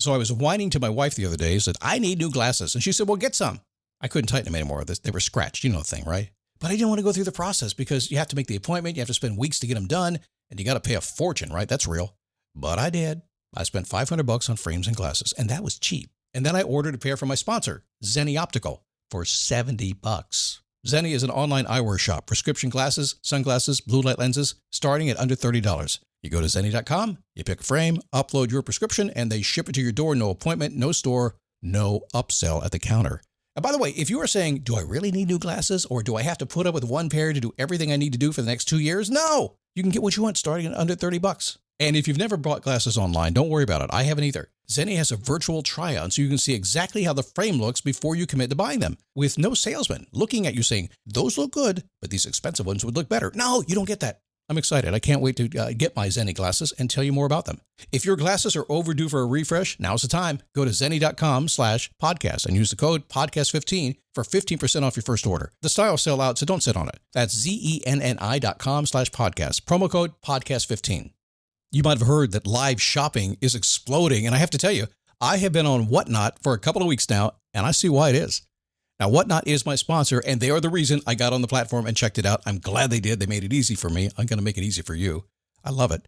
So I was whining to my wife the other day, said, I need new glasses. And she said, well, get some. I couldn't tighten them anymore. They were scratched. You know the thing, right? But I didn't want to go through the process because you have to make the appointment. You have to spend weeks to get them done. And you got to pay a fortune, right? That's real. But I did. I spent $500 on frames and glasses, and that was cheap. And then I ordered a pair from my sponsor, Zenni Optical, for $70. Zenni is an online eyewear shop. Prescription glasses, sunglasses, blue light lenses, starting at under $30. You go to Zenni.com, you pick a frame, upload your prescription, and they ship it to your door. No appointment, no store, no upsell at the counter. And by the way, if you are saying, do I really need new glasses, or do I have to put up with one pair to do everything I need to do for the next 2 years? No! You can get what you want starting at under $30. And if you've never bought glasses online, don't worry about it. I haven't either. Zenni has a virtual try-on so you can see exactly how the frame looks before you commit to buying them, with no salesman looking at you saying, those look good, but these expensive ones would look better. No, you don't get that. I'm excited. I can't wait to get my Zenni glasses and tell you more about them. If your glasses are overdue for a refresh, now's the time. Go to Zenni.com/podcast and use the code podcast15 for 15% off your first order. The styles sell out, so don't sit on it. That's Zenni.com/podcast. Promo code podcast15. You might have heard that live shopping is exploding, and I have to tell you, I have been on Whatnot for a couple of weeks now, and I see why it is. Now, Whatnot is my sponsor, and they are the reason I got on the platform and checked it out. I'm glad they did. They made it easy for me. I'm going to make it easy for you. I love it.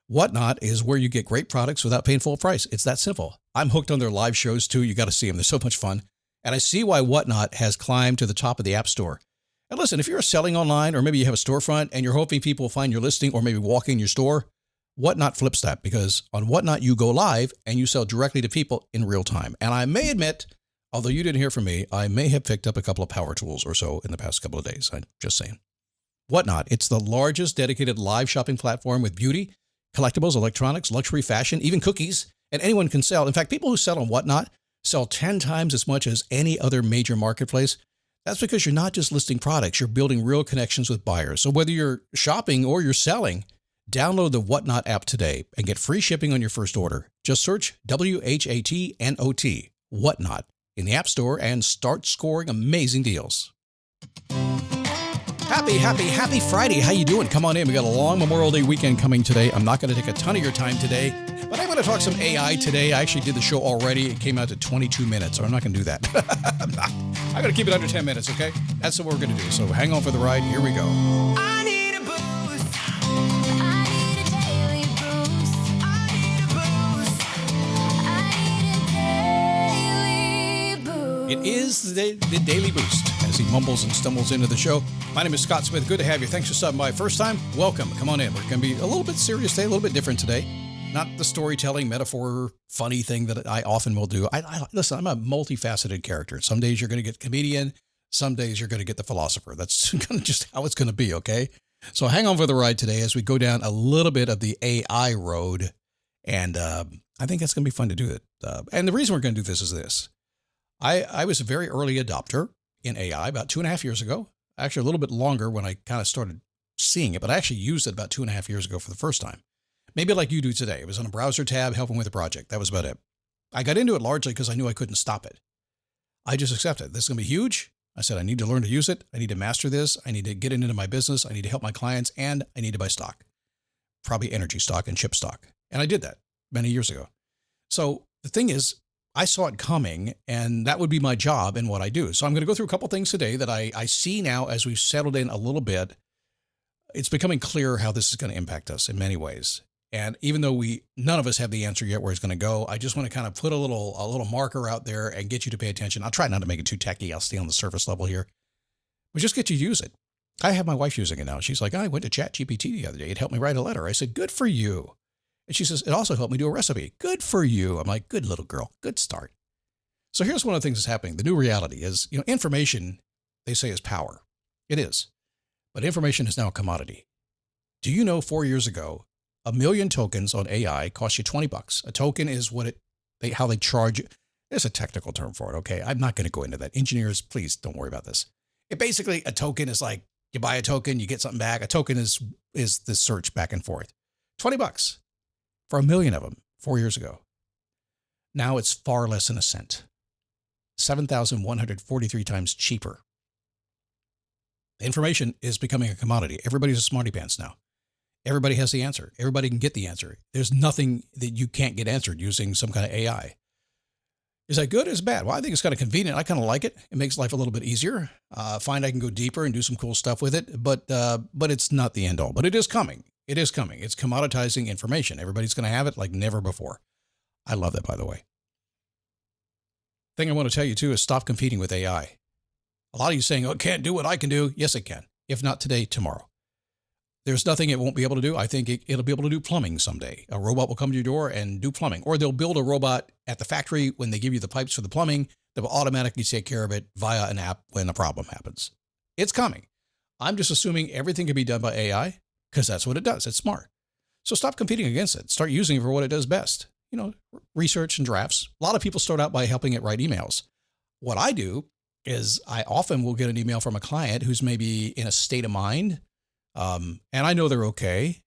Whatnot is where you get great products without paying full price. It's that simple. I'm hooked on their live shows, too. You got to see them. They're so much fun. And I see why Whatnot has climbed to the top of the App Store. And listen, if you're selling online, or maybe you have a storefront and you're hoping people will find your listing or maybe walk in your store, Whatnot flips that, because on Whatnot, you go live and you sell directly to people in real time. And I may admit, although you didn't hear from me, I may have picked up a couple of power tools or so in the past couple of days. I'm just saying. Whatnot, it's the largest dedicated live shopping platform with beauty, collectibles, electronics, luxury, fashion, even cookies, and anyone can sell. In fact, people who sell on Whatnot sell 10 times as much as any other major marketplace. That's because you're not just listing products, you're building real connections with buyers. So whether you're shopping or you're selling, download the Whatnot app today and get free shipping on your first order. Just search WHATNOT, Whatnot, in the App Store and start scoring amazing deals. Happy Friday. How you doing? Come on in. We got a long Memorial Day weekend coming today. I'm not going to take a ton of your time today, but I'm going to talk some AI today. I actually did the show already. It came out to 22 minutes, so I'm not going to do that. I'm going to keep it under 10 minutes, okay? That's what we're going to do. So hang on for the ride. Here we go. I need a boost. I need a daily boost. I need a boost. I need a daily boost. It is the Daily Boost as he mumbles and stumbles into the show. My name is Scott Smith. Good to have you. Thanks for stopping by. First time, welcome. Come on in. We're going to be a little bit serious today, a little bit different today. Not the storytelling, metaphor, funny thing that I often will do. Listen, I'm a multifaceted character. Some days you're going to get comedian. Some days you're going to get the philosopher. That's just how it's going to be, okay? So hang on for the ride today as we go down a little bit of the AI road. And I think it's going to be fun to do it. And the reason we're going to do this is this. I was a very early adopter in AI about 2.5 years ago. Actually, a little bit longer when I kind of started seeing it, but I actually used it about 2.5 years ago for the first time. Maybe like you do today. It was on a browser tab helping with a project. That was about it. I got into it largely because I knew I couldn't stop it. I just accepted. This is going to be huge. I said, I need to learn to use it. I need to master this. I need to get it into my business. I need to help my clients, and I need to buy stock, probably energy stock and chip stock. And I did that many years ago. So the thing is, I saw it coming, and that would be my job and what I do. So I'm going to go through a couple things today that I see now as we've settled in a little bit. It's becoming clear how this is going to impact us in many ways. And even though none of us have the answer yet where it's going to go, I just want to kind of put a little marker out there and get you to pay attention. I'll try not to make it too techy. I'll stay on the surface level here, but just get you to use it. I have my wife using it now. She's like, I went to ChatGPT the other day. It helped me write a letter. I said, good for you. And she says, it also helped me do a recipe. Good for you. I'm like, good little girl. Good start. So here's one of the things that's happening. The new reality is, information, they say, is power. It is. But information is now a commodity. Do you know 4 years ago, 1 million tokens on AI cost you $20? A token is how they charge you. There's a technical term for it, okay? I'm not going to go into that. Engineers, please don't worry about this. Basically, a token is like you buy a token, you get something back. A token is the search back and forth. $20 for 1 million of them 4 years ago. Now it's far less than a cent. 7,143 times cheaper. Information is becoming a commodity. Everybody's a smarty pants now. everybody has the answer. Everybody can get the answer. There's nothing that you can't get answered using some kind of AI. Is that good or is it bad? Well, I think it's kind of convenient. I kind of like it. It makes life a little bit easier. Find I can go deeper and do some cool stuff with it, but it's not the end all. But it is coming. It is coming. It's commoditizing information. Everybody's going to have it like never before. I love that, by the way. Thing I want to tell you too is stop competing with AI. A lot of you saying, "Oh, it can't do what I can do." Yes, it can. If not today, tomorrow. There's nothing it won't be able to do. I think it'll be able to do plumbing someday. A robot will come to your door and do plumbing, or they'll build a robot at the factory when they give you the pipes for the plumbing that will automatically take care of it via an app when a problem happens. It's coming. I'm just assuming everything can be done by AI because that's what it does. It's smart. So stop competing against it. Start using it for what it does best. Research and drafts. A lot of people start out by helping it write emails. What I do is I often will get an email from a client who's maybe in a state of mind, and I know they're okay,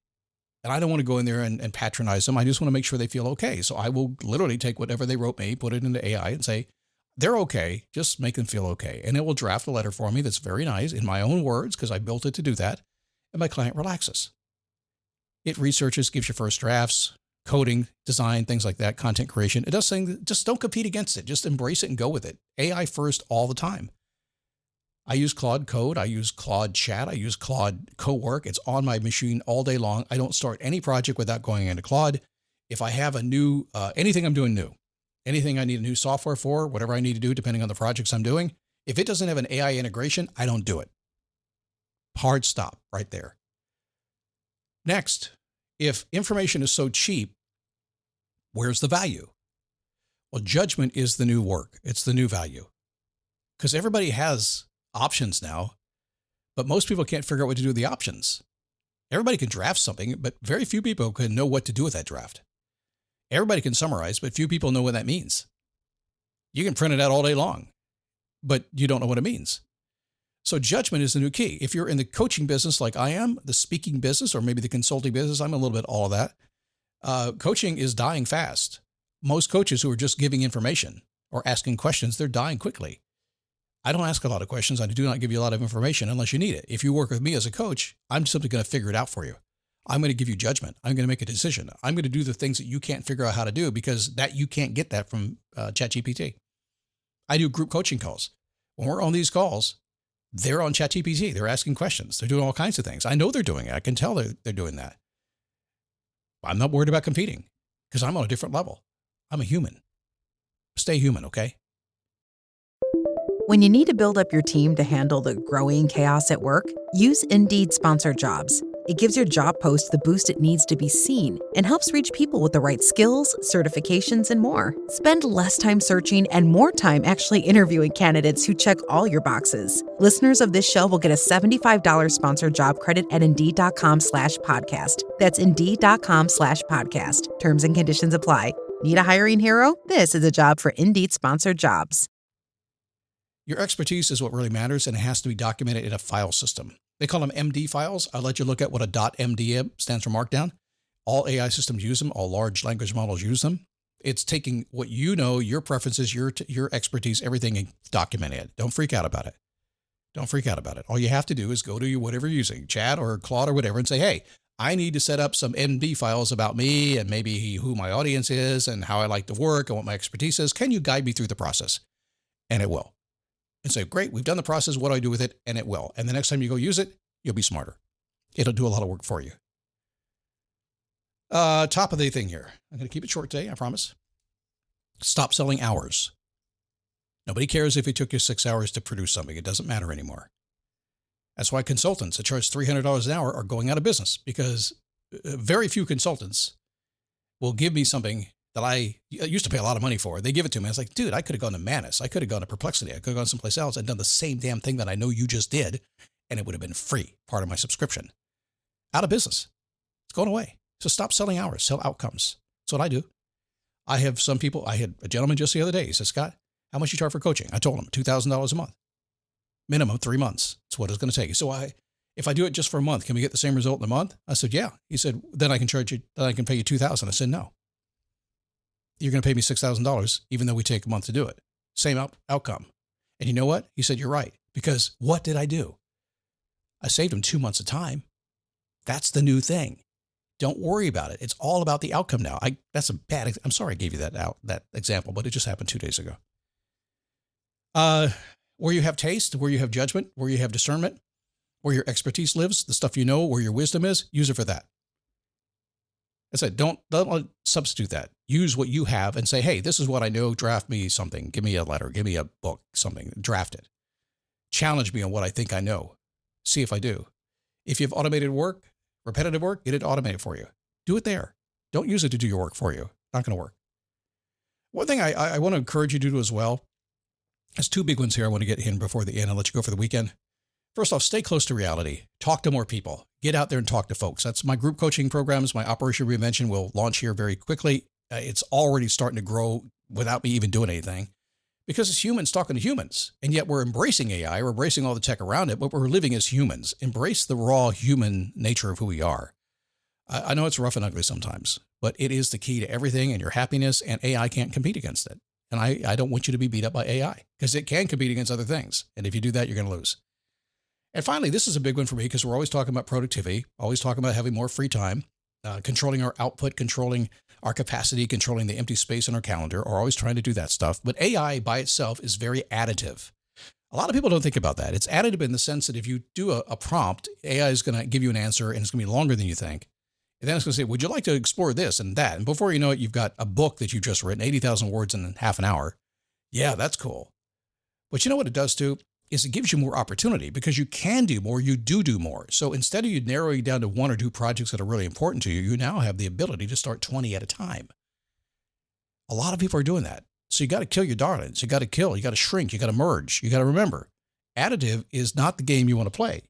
and I don't want to go in there and patronize them. I just want to make sure they feel okay. So I will literally take whatever they wrote me, put it into AI and say, they're okay. Just make them feel okay. And it will draft a letter for me that's very nice in my own words because I built it to do that. And my client relaxes. It researches, gives you first drafts, coding, design, things like that, content creation. It does things, just don't compete against it. Just embrace it and go with it. AI first all the time. I use Claude Code. I use Claude Chat. I use Claude Co-work. It's on my machine all day long. I don't start any project without going into Claude. If I have a new, anything I'm doing new, anything I need a new software for, whatever I need to do, depending on the projects I'm doing, if it doesn't have an AI integration, I don't do it. Hard stop right there. Next, if information is so cheap, where's the value? Well, judgment is the new work. It's the new value. Because everybody has options now, but most people can't figure out what to do with the options. Everybody can draft something, but very few people can know what to do with that draft. Everybody can summarize, but few people know what that means. You can print it out all day long, but you don't know what it means. So judgment is the new key. If you're in the coaching business like I am, the speaking business, or maybe the consulting business, I'm a little bit all of that. Coaching is dying fast. Most coaches who are just giving information or asking questions, they're dying quickly. I don't ask a lot of questions. I do not give you a lot of information unless you need it. If you work with me as a coach, I'm simply going to figure it out for you. I'm going to give you judgment. I'm going to make a decision. I'm going to do the things that you can't figure out how to do because that you can't get that from ChatGPT. I do group coaching calls. When we're on these calls, they're on ChatGPT. They're asking questions. They're doing all kinds of things. I know they're doing it. I can tell they're doing that. I'm not worried about competing because I'm on a different level. I'm a human. Stay human, okay? When you need to build up your team to handle the growing chaos at work, use Indeed Sponsored Jobs. It gives your job post the boost it needs to be seen and helps reach people with the right skills, certifications, and more. Spend less time searching and more time actually interviewing candidates who check all your boxes. Listeners of this show will get a $75 sponsored job credit at Indeed.com/podcast. That's Indeed.com/podcast. Terms and conditions apply. Need a hiring hero? This is a job for Indeed Sponsored Jobs. Your expertise is what really matters, and it has to be documented in a file system. They call them MD files. I'll let you look at what a .md stands for Markdown. All AI systems use them. All large language models use them. It's taking what you know, your preferences, your expertise, everything, and documenting it. Don't freak out about it. Don't freak out about it. All you have to do is go to whatever you're using, Chat or Claude or whatever, and say, hey, I need to set up some MD files about me and maybe who my audience is and how I like to work and what my expertise is. Can you guide me through the process? And it will. And say, great, we've done the process. What do I do with it? And it will. And the next time you go use it, you'll be smarter. It'll do a lot of work for you. Top of the thing here. I'm going to keep it short today, I promise. Stop selling hours. Nobody cares if it took you 6 hours to produce something. It doesn't matter anymore. That's why consultants that charge $300 an hour are going out of business, because very few consultants will give me something that I used to pay a lot of money for. They give it to me. I was like, dude, I could have gone to Manus. I could have gone to Perplexity. I could have gone someplace else and done the same damn thing that I know you just did, and it would have been free, part of my subscription. Out of business. It's going away. So stop selling hours, sell outcomes. That's what I do. I have some people, I had a gentleman just the other day. He said, Scott, how much you charge for coaching? I told him $2,000 a month. Minimum 3 months. That's what it's going to take. So if I do it just for a month, can we get the same result in a month? I said, yeah. He said, then I can pay you $2,000. I said, no. You're going to pay me $6,000, even though we take a month to do it. Same outcome. And you know what? He said, you're right. Because what did I do? I saved him 2 months of time. That's the new thing. Don't worry about it. It's all about the outcome now. That's a bad. I'm sorry I gave you that example, but it just happened 2 days ago. Where you have taste, where you have judgment, where you have discernment, where your expertise lives, the stuff you know, where your wisdom is, use it for that. I said, don't substitute that. Use what you have and say, hey, this is what I know. Draft me something. Give me a letter. Give me a book, something. Draft it. Challenge me on what I think I know. See if I do. If you have automated work, repetitive work, get it automated for you. Do it there. Don't use it to do your work for you. Not going to work. One thing I want to encourage you to do as well, there's 2 big ones here I want to get in before the end. I'll let you go for the weekend. First off, stay close to reality. Talk to more people. Get out there and talk to folks. That's my group coaching programs. My Operation Reinvention will launch here very quickly. It's already starting to grow without me even doing anything because it's humans talking to humans. And yet we're embracing AI. We're embracing all the tech around it, but we're living as humans. Embrace the raw human nature of who we are. I know it's rough and ugly sometimes, but it is the key to everything and your happiness, and AI can't compete against it. And I don't want you to be beat up by AI because it can compete against other things. And if you do that, you're going to lose. And finally, this is a big one for me because we're always talking about productivity, always talking about having more free time, controlling our output, controlling our capacity, controlling the empty space in our calendar, or always trying to do that stuff. But AI by itself is very additive. A lot of people don't think about that. It's additive in the sense that if you do a prompt, AI is going to give you an answer and it's going to be longer than you think. And then it's going to say, would you like to explore this and that? And before you know it, you've got a book that you've just written, 80,000 words in half an hour. Yeah, that's cool. But you know what it does too? Is it gives you more opportunity because you can do more, you do more. So instead of you narrowing down to 1 or 2 projects that are really important to you, you now have the ability to start 20 at a time. A lot of people are doing that. So you got to kill your darlings. You got to shrink, you got to merge. You got to remember, additive is not the game you want to play.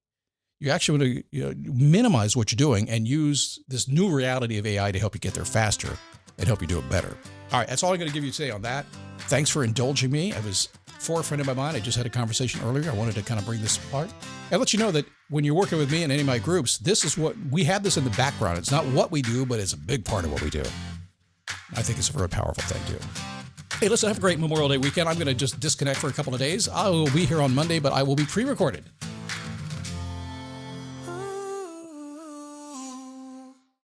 You actually want to minimize what you're doing and use this new reality of AI to help you get there faster and help you do it better. All right, that's all I'm going to give you today on that. Thanks for indulging me. I was forefront of my mind. I just had a conversation earlier. I wanted to kind of bring this apart and let you know that when you're working with me in any of my groups, this is what we have this in the background. It's not what we do, but it's a big part of what we do. I think it's a very powerful thing too. Hey, listen, have a great Memorial Day weekend. I'm going to just disconnect for a couple of days. I will be here on Monday, but I will be pre-recorded.